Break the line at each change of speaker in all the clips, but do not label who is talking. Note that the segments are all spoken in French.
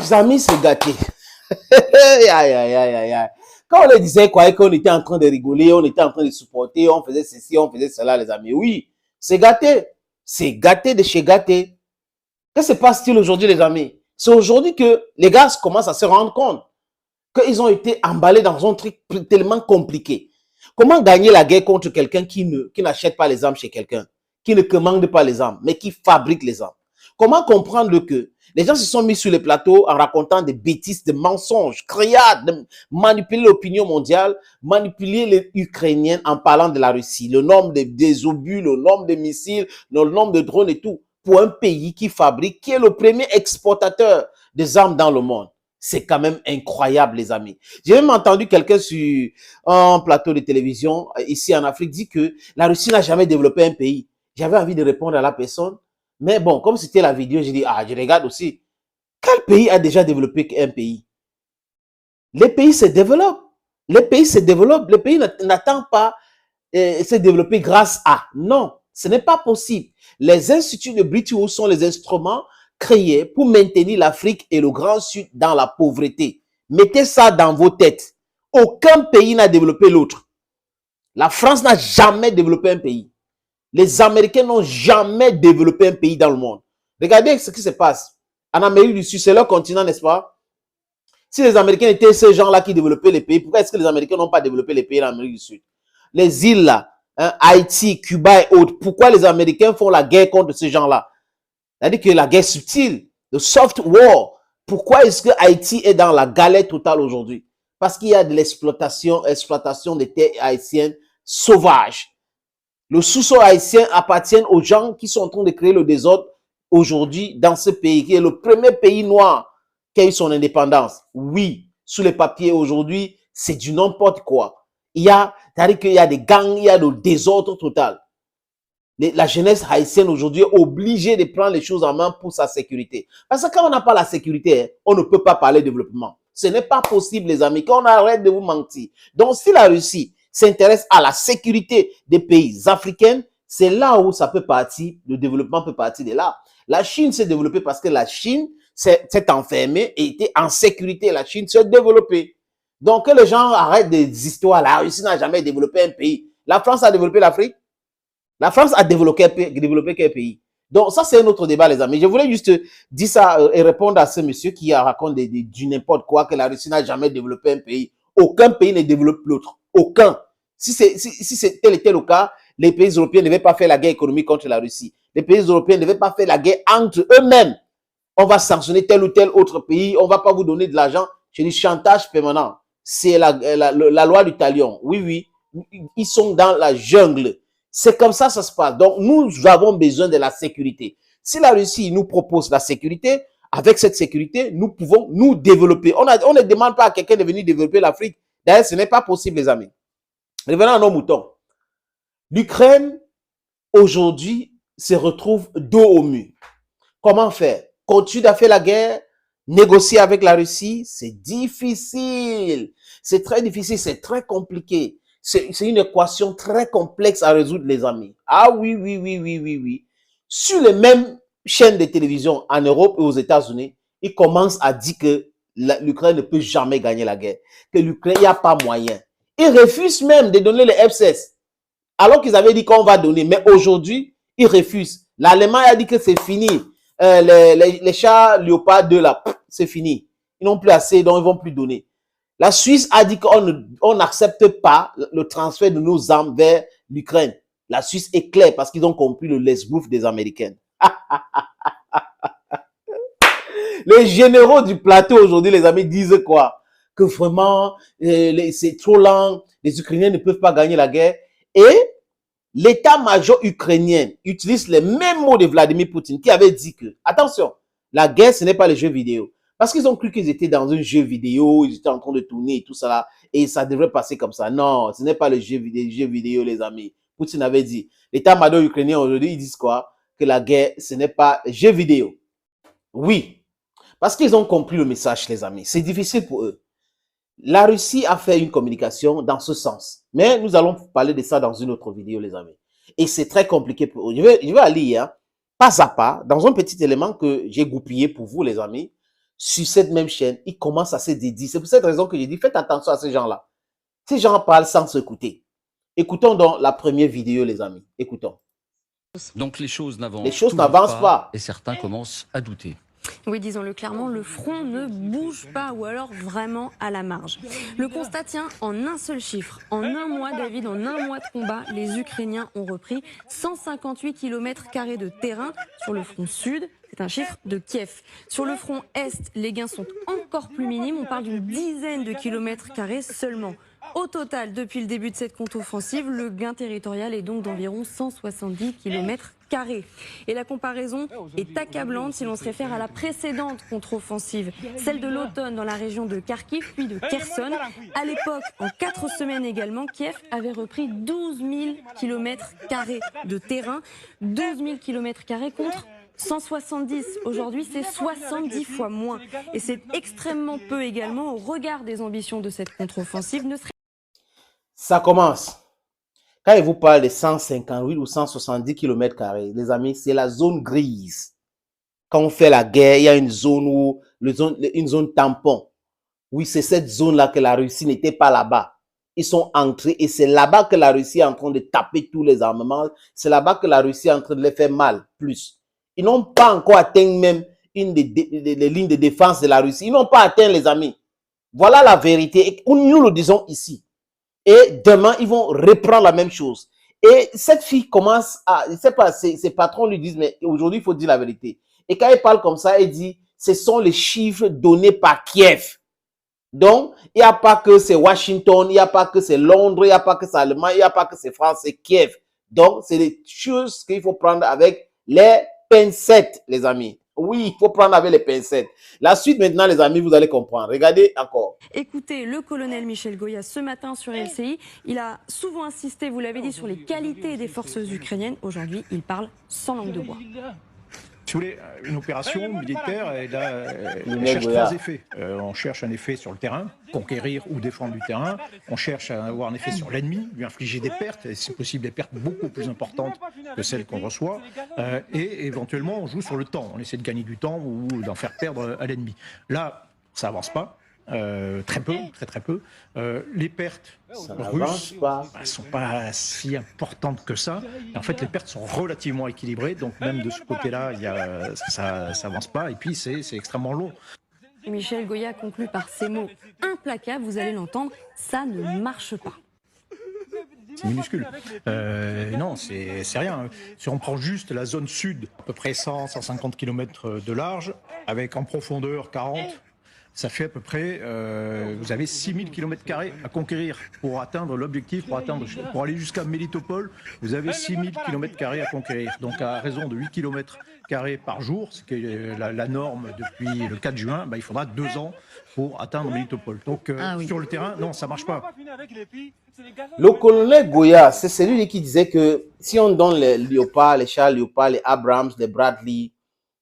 Les amis, c'est gâté. Aïe, aïe, aïe, aïe, aïe. Quand on les disait quoi, qu'on était en train de rigoler, on était en train de supporter, on faisait ceci, on faisait cela, les amis. Oui, c'est gâté. C'est gâté de chez gâté. Que se passe-t-il aujourd'hui, les amis? C'est aujourd'hui que les gars commencent à se rendre compte qu'ils ont été emballés dans un truc tellement compliqué. Comment gagner la guerre contre quelqu'un qui n'achète pas les armes chez quelqu'un, qui ne commande pas les armes, mais qui fabrique les armes? Comment comprendre que les gens se sont mis sur les plateaux en racontant des bêtises, des mensonges, criades, de manipuler l'opinion mondiale, manipuler les Ukrainiens en parlant de la Russie, le nombre des obus, le nombre de missiles, le nombre de drones et tout, pour un pays qui fabrique, qui est le premier exportateur des armes dans le monde. C'est quand même incroyable, les amis. J'ai même entendu quelqu'un sur un plateau de télévision ici en Afrique dire que la Russie n'a jamais développé un pays. J'avais envie de répondre à la personne. Mais bon, comme c'était la vidéo, j'ai dit, ah, je regarde aussi. Quel pays a déjà développé un pays? Les pays se développent. Les pays se développent. Les pays n'attendent pas se développer grâce à. Non, ce n'est pas possible. Les instituts de Bretton Woods sont les instruments créés pour maintenir l'Afrique et le Grand Sud dans la pauvreté. Mettez ça dans vos têtes. Aucun pays n'a développé l'autre. La France n'a jamais développé un pays. Les Américains n'ont jamais développé un pays dans le monde. Regardez ce qui se passe. En Amérique du Sud, c'est leur continent, n'est-ce pas? Si les Américains étaient ces gens-là qui développaient les pays, pourquoi est-ce que les Américains n'ont pas développé les pays en Amérique du Sud? Les îles là, hein, Haïti, Cuba et autres, pourquoi les Américains font la guerre contre ces gens-là? C'est-à-dire que la guerre subtile, le soft war, pourquoi est-ce que Haïti est dans la galère totale aujourd'hui? Parce qu'il y a de l'exploitation des terres haïtiennes sauvages. Le sous-sol haïtien appartient aux gens qui sont en train de créer le désordre aujourd'hui dans ce pays, qui est le premier pays noir qui a eu son indépendance. Oui, sous les papiers aujourd'hui, c'est du n'importe quoi. C'est-à-dire qu'il y a des gangs, il y a le désordre total. La jeunesse haïtienne aujourd'hui est obligée de prendre les choses en main pour sa sécurité. Parce que quand on n'a pas la sécurité, on ne peut pas parler de développement. Ce n'est pas possible, les amis, qu'on arrête de vous mentir. Donc, si la Russie s'intéresse à la sécurité des pays africains, c'est là où ça peut partir, le développement peut partir de là. La Chine s'est développée parce que la Chine s'est enfermée et était en sécurité. La Chine s'est développée. Donc, que les gens arrêtent des histoires. La Russie n'a jamais développé un pays. La France a développé l'Afrique. La France a développé quel pays? Donc, ça, c'est un autre débat, les amis. Je voulais juste dire ça et répondre à ce monsieur qui raconte du n'importe quoi, que la Russie n'a jamais développé un pays. Aucun pays ne développe l'autre. Aucun. Si c'est tel était le cas, les pays européens ne devaient pas faire la guerre économique contre la Russie. Les pays européens ne devaient pas faire la guerre entre eux-mêmes. On va sanctionner tel ou tel autre pays. On ne va pas vous donner de l'argent. Je dis chantage permanent. C'est la loi du talion. Oui, oui. Ils sont dans la jungle. C'est comme ça se passe. Donc, nous avons besoin de la sécurité. Si la Russie nous propose la sécurité, avec cette sécurité, nous pouvons nous développer. On ne demande pas à quelqu'un de venir développer l'Afrique. D'ailleurs, ce n'est pas possible, les amis. Revenons à nos moutons. L'Ukraine, aujourd'hui, se retrouve dos au mur. Comment faire? Continuer à faire la guerre? Négocier avec la Russie? C'est difficile. C'est très difficile, c'est très compliqué. C'est une équation très complexe à résoudre, les amis. Ah oui, oui, oui, oui, oui, oui. Sur les mêmes chaînes de télévision en Europe et aux États-Unis, ils commencent à dire que l'Ukraine ne peut jamais gagner la guerre. Que l'Ukraine, il n'y a pas moyen. Ils refusent même de donner les F-16. Alors qu'ils avaient dit qu'on va donner. Mais aujourd'hui, ils refusent. L'Allemagne a dit que c'est fini. Les chars Léopard 2, là, c'est fini. Ils n'ont plus assez, donc ils ne vont plus donner. La Suisse a dit qu'on n'accepte pas le transfert de nos armes vers l'Ukraine. La Suisse est claire parce qu'ils ont compris le lesbouf des Américains. Les généraux du plateau aujourd'hui, les amis, disent quoi? Que vraiment, c'est trop lent, les Ukrainiens ne peuvent pas gagner la guerre. Et l'état-major ukrainien utilise les mêmes mots de Vladimir Poutine qui avait dit que, attention, la guerre, ce n'est pas les jeux vidéo. Parce qu'ils ont cru qu'ils étaient dans un jeu vidéo, ils étaient en train de tourner et tout ça là, et ça devrait passer comme ça. Non, ce n'est pas le jeu vidéo, les amis. Poutine avait dit. L'état-major ukrainien aujourd'hui, ils disent quoi? Que la guerre, ce n'est pas jeu vidéo. Oui, parce qu'ils ont compris le message, les amis. C'est difficile pour eux. La Russie a fait une communication dans ce sens. Mais nous allons parler de ça dans une autre vidéo, les amis. Et c'est très compliqué pour eux. Je vais aller, hein, pas à pas, dans un petit élément que j'ai goupillé pour vous, les amis, sur cette même chaîne, ils commencent à se dédier. C'est pour cette raison que j'ai dit, faites attention à ces gens-là. Ces gens parlent sans s'écouter. Écoutons donc la première vidéo, les amis. Écoutons.
Donc les choses
n'avancent pas.
Et certains commencent à douter.
Oui, disons-le clairement, le front ne bouge pas ou alors vraiment à la marge. Le constat tient en un seul chiffre. En un mois, David, en un mois de combat, les Ukrainiens ont repris 158 km² de terrain sur le front sud. C'est un chiffre de Kiev. Sur le front est, les gains sont encore plus minimes. On parle d'une dizaine de km² seulement. Au total, depuis le début de cette contre-offensive, le gain territorial est donc d'environ 170 km². Et la comparaison est accablante si l'on se réfère à la précédente contre-offensive, celle de l'automne dans la région de Kharkiv puis de Kherson. À l'époque, en 4 semaines également, Kiev avait repris 12 000 km² de terrain, 12 000 km² contre 170. Aujourd'hui, c'est 70 fois moins. Et c'est extrêmement peu également au regard des ambitions de cette contre-offensive.
Ça commence. Quand il vous parle de 158 ou 170 km², les amis, c'est la zone grise. Quand on fait la guerre, il y a une zone où, une zone tampon. Oui, c'est cette zone-là que la Russie n'était pas là-bas. Ils sont entrés et c'est là-bas que la Russie est en train de taper tous les armements. C'est là-bas que la Russie est en train de les faire mal, plus. Ils n'ont pas encore atteint même une des lignes de défense de la Russie. Ils n'ont pas atteint, les amis. Voilà la vérité. Et nous le disons ici. Et demain, ils vont reprendre la même chose. Et cette fille commence à, je sais pas, ses patrons lui disent, mais aujourd'hui, il faut dire la vérité. Et quand elle parle comme ça, elle dit, ce sont les chiffres donnés par Kiev. Donc, il n'y a pas que c'est Washington, il n'y a pas que c'est Londres, il n'y a pas que c'est Allemagne, il n'y a pas que c'est France, c'est Kiev. Donc, c'est des choses qu'il faut prendre avec les pincettes, les amis. Oui, il faut prendre avec les pincettes. La suite, maintenant, les amis, vous allez comprendre. Regardez encore.
Écoutez, le colonel Michel Goya, ce matin sur LCI, il a souvent insisté, vous l'avez dit, sur les qualités des forces ukrainiennes. Aujourd'hui, il parle sans langue de bois.
Si vous voulez, une opération militaire, elle cherche 3 effets. On cherche un effet sur le terrain, conquérir ou défendre du terrain. On cherche à avoir un effet sur l'ennemi, lui infliger des pertes, et si possible des pertes beaucoup plus importantes que celles qu'on reçoit. Et éventuellement, on joue sur le temps. On essaie de gagner du temps ou d'en faire perdre à l'ennemi. Là, ça avance pas. Très peu, très peu. Les pertes russes ne sont pas si importantes que ça. Et en fait, les pertes sont relativement équilibrées. Donc même de ce côté-là, ça avance pas. Et puis, c'est extrêmement long.
Michel Goya conclut par ces mots implacables, vous allez l'entendre, ça ne marche pas.
C'est minuscule. Non, c'est rien. Si on prend juste la zone sud, à peu près 100-150 km de large, avec en profondeur 40, ça fait à peu près, vous avez 6000 km² à conquérir pour atteindre l'objectif, pour aller jusqu'à Melitopol, vous avez 6000 km² à conquérir. Donc à raison de 8 km² par jour, ce qui est la norme depuis le 4 juin, il faudra 2 ans pour atteindre Melitopol. Donc oui. Sur le terrain, non, ça ne marche pas.
Le colonel Goya, c'est celui qui disait que si on donne les Léopards, les chars Léopards, les Abrams, les Bradley,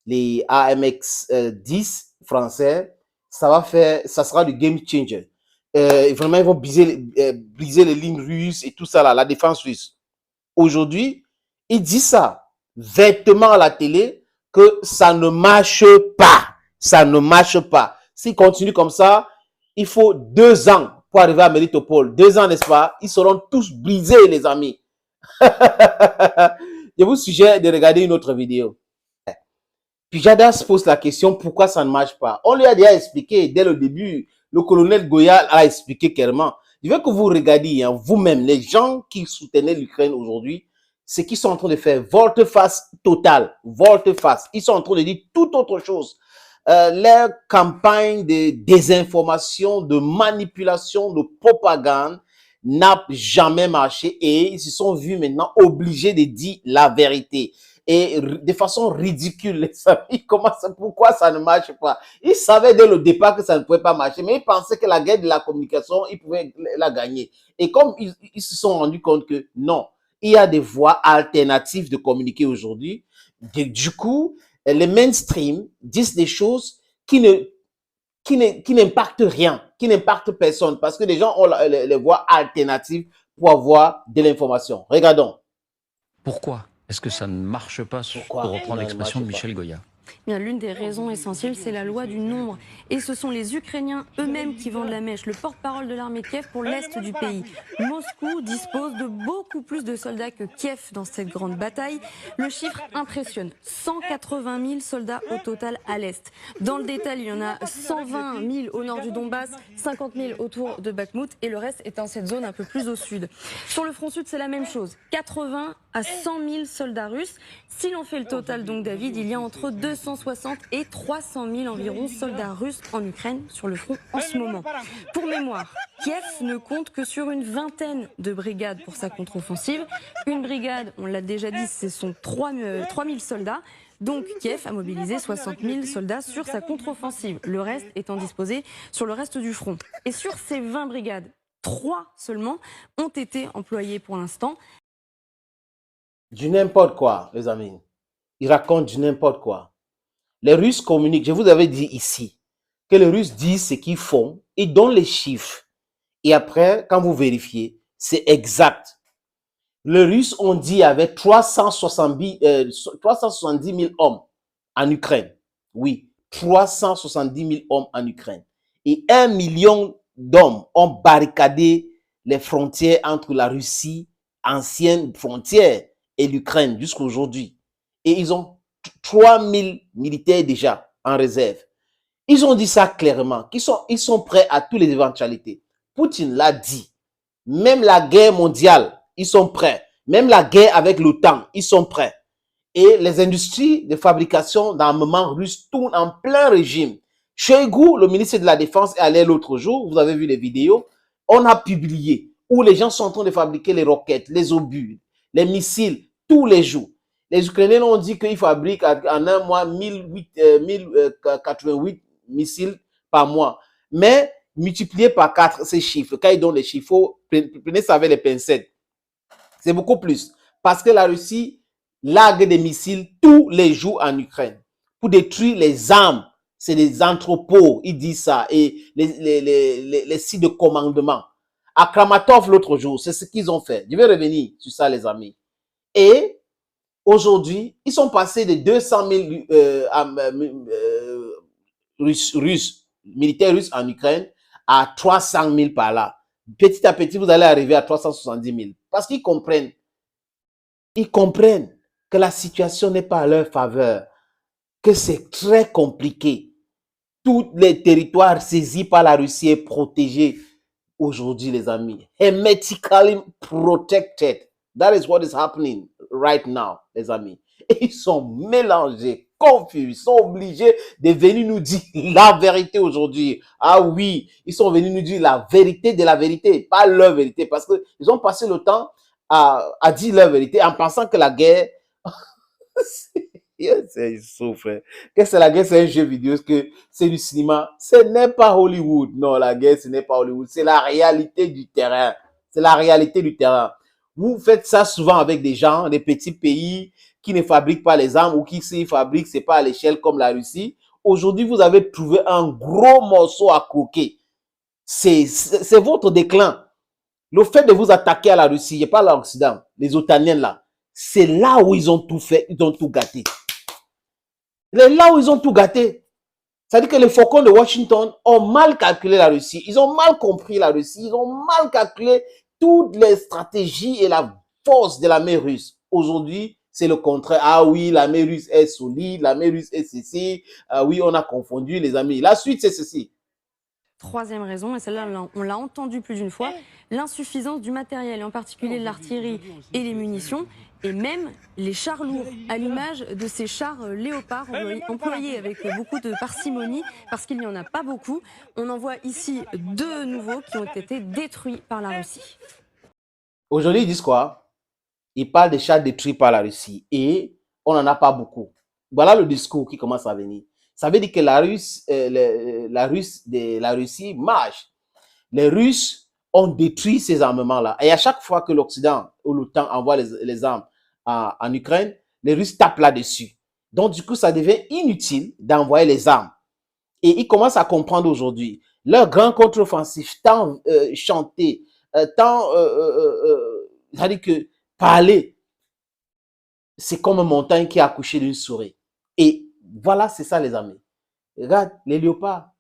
les AMX-10 français, ça sera du game changer. Vraiment, ils vont briser les lignes russes et tout ça, là, la défense russe. Aujourd'hui, il dit ça vertement à la télé que ça ne marche pas. Ça ne marche pas. S'il continue comme ça, il faut 2 ans pour arriver à Melitopol. 2 ans, n'est-ce pas? Ils seront tous brisés, les amis. Je vous suggère de regarder une autre vidéo. Puis Jada se pose la question, pourquoi ça ne marche pas? On lui a déjà expliqué dès le début. Le colonel Goya a expliqué clairement. Je veux que vous regardiez vous-même, les gens qui soutenaient l'Ukraine aujourd'hui, ce qu'ils sont en train de faire, volte-face totale, volte-face. Ils sont en train de dire tout autre chose. Leur campagne de désinformation, de manipulation, de propagande n'a jamais marché et ils se sont vus maintenant obligés de dire la vérité. Et de façon ridicule, les amis, pourquoi ça ne marche pas? Ils savaient dès le départ que ça ne pouvait pas marcher, mais ils pensaient que la guerre de la communication, ils pouvaient la gagner. Et comme ils se sont rendus compte que non, il y a des voies alternatives de communiquer aujourd'hui, du coup, les mainstream disent des choses qui n'impactent rien, qui n'impactent personne, parce que les gens ont les voies alternatives pour avoir de l'information. Regardons.
Pourquoi est-ce que ça ne marche pas, pour reprendre l'expression de Michel Goya?
Bien, l'une des raisons essentielles, c'est la loi du nombre. Et ce sont les Ukrainiens eux-mêmes qui vendent la mèche. Le porte-parole de l'armée de Kiev pour l'Est du pays. Moscou dispose de beaucoup plus de soldats que Kiev dans cette grande bataille. Le chiffre impressionne. 180 000 soldats au total à l'Est. Dans le détail, il y en a 120 000 au nord du Donbass, 50 000 autour de Bakhmout et le reste est dans cette zone un peu plus au sud. Sur le front sud, c'est la même chose. 80 à 100 000 soldats russes. Si l'on fait le total, donc David, il y a entre 260 et 300 000 environ soldats russes en Ukraine sur le front en ce moment. Pour mémoire, Kiev ne compte que sur une vingtaine de brigades pour sa contre-offensive. Une brigade, on l'a déjà dit, ce sont 3 000 soldats. Donc Kiev a mobilisé 60 000 soldats sur sa contre-offensive, le reste étant disposé sur le reste du front. Et sur ces 20 brigades, 3 seulement ont été employées pour l'instant.
Du n'importe quoi, les amis. Ils racontent du n'importe quoi. Les Russes communiquent. Je vous avais dit ici que les Russes disent ce qu'ils font. Ils donnent les chiffres. Et après, quand vous vérifiez, c'est exact. Les Russes ont dit avec 370 000 hommes en Ukraine. Oui, 370 000 hommes en Ukraine. Et 1 million d'hommes ont barricadé les frontières entre la Russie, ancienne frontière, et l'Ukraine jusqu'à aujourd'hui. Et ils ont 3 000 militaires déjà en réserve. Ils ont dit ça clairement, ils sont prêts à toutes les éventualités. Poutine l'a dit. Même la guerre mondiale, ils sont prêts. Même la guerre avec l'OTAN, ils sont prêts. Et les industries de fabrication d'armement russe tournent en plein régime. Shoigu, le ministre de la Défense, est allé l'autre jour, vous avez vu les vidéos, on a publié où les gens sont en train de fabriquer les roquettes, les obus, les missiles, tous les jours. Les Ukrainiens ont dit qu'ils fabriquent en un mois 1088 missiles par mois. Mais multiplié par 4 ces chiffres, quand ils donnent les chiffres, prenez ça avec les pincettes. C'est beaucoup plus. Parce que la Russie largue des missiles tous les jours en Ukraine pour détruire les armes. C'est des entrepôts, ils disent ça, et les sites de commandement. À Kramatorsk l'autre jour, c'est ce qu'ils ont fait. Je vais revenir sur ça, les amis. Et aujourd'hui, ils sont passés de 200 000 militaires russes en Ukraine à 300 000 par là. Petit à petit, vous allez arriver à 370 000. Parce qu'ils comprennent que la situation n'est pas à leur faveur, que c'est très compliqué. Tous les territoires saisis par la Russie et protégés aujourd'hui, les amis. Hermetically protected. That is what is happening right now, les amis. Et ils sont mélangés, confus, ils sont obligés de venir nous dire la vérité aujourd'hui. Ah oui, ils sont venus nous dire la vérité de la vérité, pas leur vérité, parce qu'ils ont passé le temps à dire leur vérité en pensant que la guerre... Ils souffrent. Que c'est la guerre, c'est un jeu vidéo, que c'est du cinéma. Ce n'est pas Hollywood. Non, la guerre, ce n'est pas Hollywood. C'est la réalité du terrain. C'est la réalité du terrain. Vous faites ça souvent avec des gens, des petits pays qui ne fabriquent pas les armes ou qui s'y fabriquent, c'est pas à l'échelle comme la Russie. Aujourd'hui, vous avez trouvé un gros morceau à croquer. C'est votre déclin. Le fait de vous attaquer à la Russie, il n'y a pas l'Occident, les Otaniens là, c'est là où ils ont tout fait, ils ont tout gâté. C'est là où ils ont tout gâté. C'est-à-dire que les faucons de Washington ont mal calculé la Russie. Ils ont mal compris la Russie. Ils ont mal calculé toutes les stratégies et la force de l'armée russe. Aujourd'hui, c'est le contraire. Ah oui, l'armée russe est solide, l'armée russe est ceci. Ah oui, on a confondu les amis. La suite, c'est ceci.
Troisième raison, et celle-là on l'a entendu plus d'une fois, l'insuffisance du matériel, et en particulier de l'artillerie et les munitions, et même les chars lourds, à l'image de ces chars léopards employés avec beaucoup de parcimonie, parce qu'il n'y en a pas beaucoup. On en voit ici 2 nouveaux qui ont été détruits par la Russie.
Aujourd'hui, ils disent quoi? Ils parlent des chars détruits par la Russie, et on n'en a pas beaucoup. Voilà le discours qui commence à venir. Ça veut dire que la Russie marche. Les Russes ont détruit ces armements-là. Et à chaque fois que l'Occident ou l'OTAN envoie les armes en Ukraine, les Russes tapent là-dessus. Donc, du coup, ça devient inutile d'envoyer les armes. Et ils commencent à comprendre aujourd'hui. Leur grand contre-offensif, tant chanté, c'est-à-dire que parler, c'est comme une montagne qui a accouché d'une souris. Et Voilà, c'est ça, les amis. Regarde, les léopards.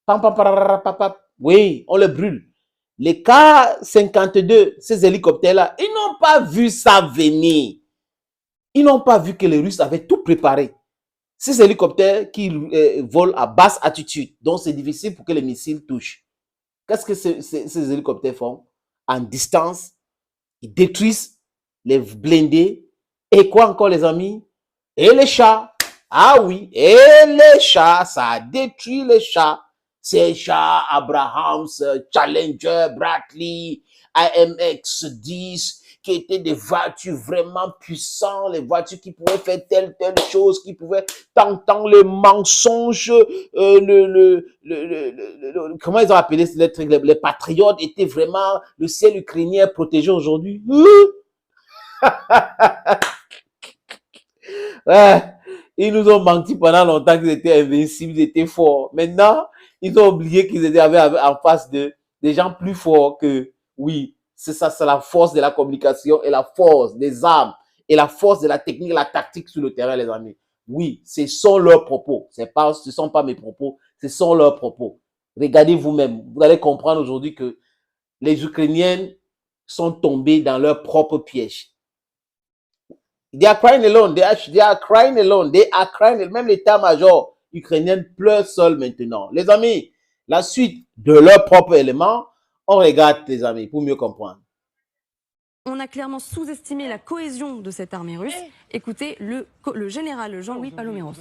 Pam, pam, pararara, pam, pam. Oui, on les brûle. Les K-52, ces hélicoptères-là, ils n'ont pas vu ça venir. Ils n'ont pas vu que les Russes avaient tout préparé. Ces hélicoptères qui volent à basse altitude, donc c'est difficile pour que les missiles touchent. Qu'est-ce que ces hélicoptères font? En distance, ils détruisent les blindés. Et quoi encore, les amis? Et les chats. Ah oui, et les chats, ça a détruit les chats. Ces chats, Abrahams, Challenger, Bradley, AMX-10, qui étaient des voitures vraiment puissantes, les voitures qui pouvaient faire telle chose, qui pouvaient tant les mensonges, comment ils ont appelé les trucs, les patriotes étaient vraiment le ciel ukrainien protégé aujourd'hui. Ouais, ils nous ont menti pendant longtemps qu'ils étaient invincibles, ils étaient forts. Maintenant, ils ont oublié qu'ils étaient en face de des gens plus forts que, oui, c'est ça, c'est la force de la communication et la force des armes et la force de la technique, la tactique sur le terrain, les amis. Oui, ce sont leurs propos. Ce ne sont pas mes propos, ce sont leurs propos. Regardez vous-même. Vous allez comprendre aujourd'hui que les Ukrainiens sont tombés dans leur propre piège. They are crying alone. They are crying alone. They are crying alone. Même l'état-major ukrainien pleure seul maintenant. Les amis, la suite de leurs propres éléments, on regarde, les amis, pour mieux comprendre.
On a clairement sous-estimé la cohésion de cette armée russe. Écoutez le général Jean-Louis Paloméros.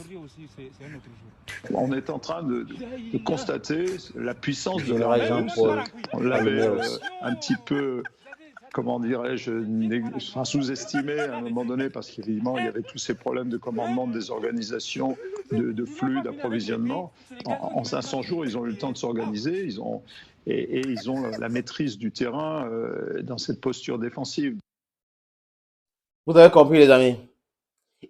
On est en train de constater la puissance de l'armée russe. On l'avait un petit peu, comment dirais-je, sous-estimé à un moment donné parce qu'évidemment il y avait tous ces problèmes de commandement des organisations, de flux, d'approvisionnement. En 500 jours, ils ont eu le temps de s'organiser, ils ont la maîtrise du terrain dans cette posture défensive.
Vous avez compris, les amis?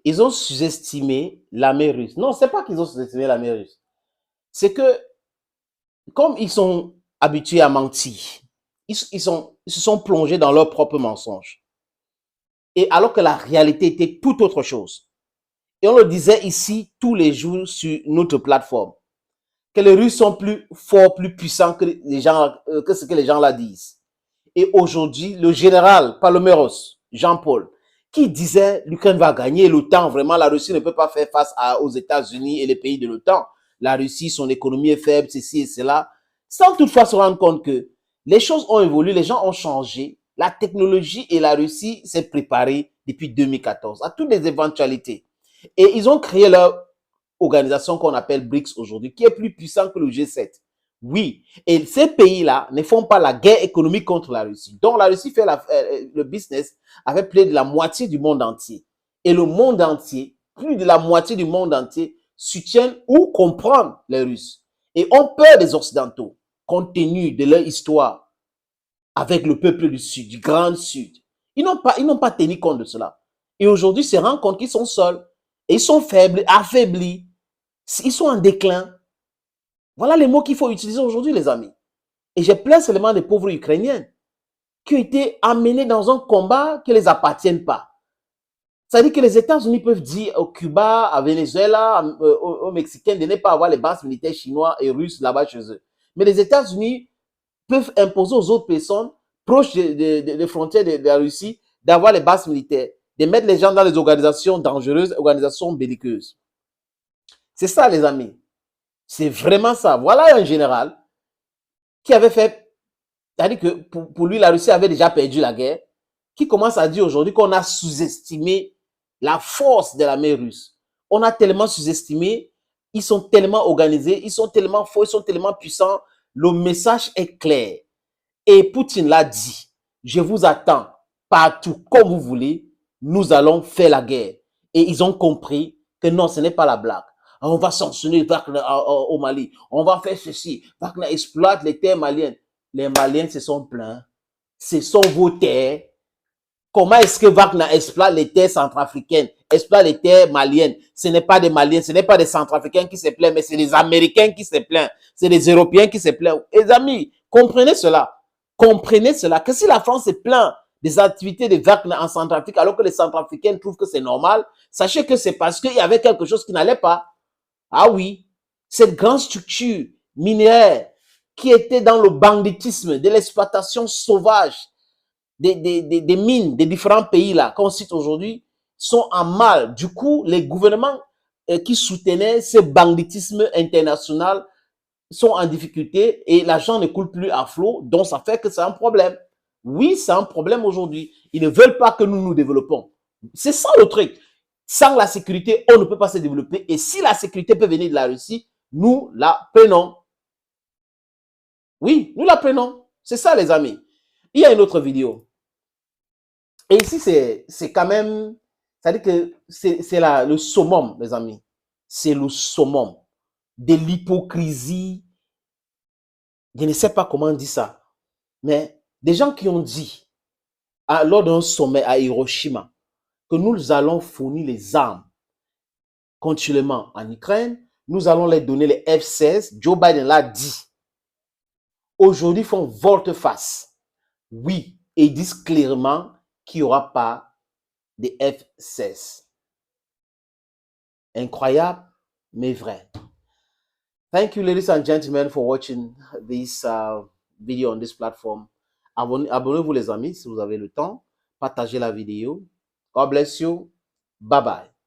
Ils ont sous-estimé l'armée russe. Non, c'est pas qu'ils ont sous-estimé l'armée russe. C'est que, comme ils sont habitués à mentir, ils se sont plongés dans leurs propres mensonges. Et alors que la réalité était tout autre chose. Et on le disait ici tous les jours sur notre plateforme, que les Russes sont plus forts, plus puissants que ce que les gens là disent. Et aujourd'hui, le général Paloméros, Jean-Paul, qui disait l'Ukraine va gagner l'OTAN, vraiment la Russie ne peut pas faire face aux États-Unis et les pays de l'OTAN. La Russie, son économie est faible, ceci et cela, sans toutefois se rendre compte que les choses ont évolué, les gens ont changé, la technologie et la Russie s'est préparée depuis 2014 à toutes les éventualités. Et ils ont créé leur organisation qu'on appelle BRICS aujourd'hui, qui est plus puissant que le G7. Oui, et ces pays-là ne font pas la guerre économique contre la Russie. Donc la Russie fait le business avec plus de la moitié du monde entier. Et le monde entier, plus de la moitié du monde entier, soutiennent ou comprennent les Russes. Et ont peur des Occidentaux, compte tenu de leur histoire avec le peuple du Sud, du Grand Sud. Ils n'ont pas tenu compte de cela. Et aujourd'hui, ils se rendent compte qu'ils sont seuls. Et ils sont faibles, affaiblis. Ils sont en déclin. Voilà les mots qu'il faut utiliser aujourd'hui, les amis. Et j'ai plein seulement des pauvres Ukrainiens qui ont été amenés dans un combat qui ne les appartient pas. C'est-à-dire que les États-Unis peuvent dire au Cuba, à Venezuela, aux Mexicains de ne pas avoir les bases militaires chinois et russes là-bas chez eux. Mais les États-Unis peuvent imposer aux autres personnes proches des frontières de la Russie d'avoir les bases militaires, de mettre les gens dans les organisations dangereuses, organisations belliqueuses. C'est ça, les amis. C'est vraiment ça. Voilà un général qui avait fait, c'est-à-dire que pour lui, la Russie avait déjà perdu la guerre, qui commence à dire aujourd'hui qu'on a sous-estimé la force de l'armée russe. On a tellement sous-estimé, ils sont tellement organisés, ils sont tellement forts, ils sont tellement puissants. Le message est clair. Et Poutine l'a dit, je vous attends partout, comme vous voulez, nous allons faire la guerre. Et ils ont compris que non, ce n'est pas la blague. On va sanctionner Wagner au Mali. On va faire ceci. Wagner exploite les terres maliennes. Les Maliens se sont plaints. Ce sont vos terres. Comment est-ce que Wagner exploite les terres centrafricaines, exploite les terres maliennes? Ce n'est pas des Maliens, ce n'est pas des Centrafricains qui se plaignent, mais c'est les Américains qui se plaignent. C'est les Européens qui se plaignent. Les amis, comprenez cela. Comprenez cela. Que si la France se plaint des activités de Wagner en Centrafrique, alors que les Centrafricains trouvent que c'est normal, sachez que c'est parce qu'il y avait quelque chose qui n'allait pas. Ah oui, cette grande structure minière qui était dans le banditisme, de l'exploitation sauvage des mines des différents pays là, qu'on cite aujourd'hui, sont en mal. Du coup, les gouvernements qui soutenaient ce banditisme international sont en difficulté et l'argent ne coule plus à flot, donc ça fait que c'est un problème. Oui, c'est un problème aujourd'hui. Ils ne veulent pas que nous nous développons. C'est ça le truc. Sans la sécurité, on ne peut pas se développer. Et si la sécurité peut venir de la Russie, nous la prenons. Oui, nous la prenons. C'est ça, les amis. Il y a une autre vidéo. Et ici, c'est quand même, c'est-à-dire que c'est le summum, les amis. C'est le summum de l'hypocrisie. Je ne sais pas comment on dit ça. Mais des gens qui ont dit, lors d'un sommet à Hiroshima, que nous allons fournir les armes continuellement en Ukraine, nous allons les donner les F-16. Joe Biden l'a dit. Aujourd'hui, ils font volte-face. Oui, et ils disent clairement qu'il n'y aura pas de F-16. Incroyable, mais vrai. Thank you, ladies and gentlemen, for watching this video on this platform. Abonnez-vous, les amis, si vous avez le temps. Partagez la vidéo. God bless you. Bye-bye.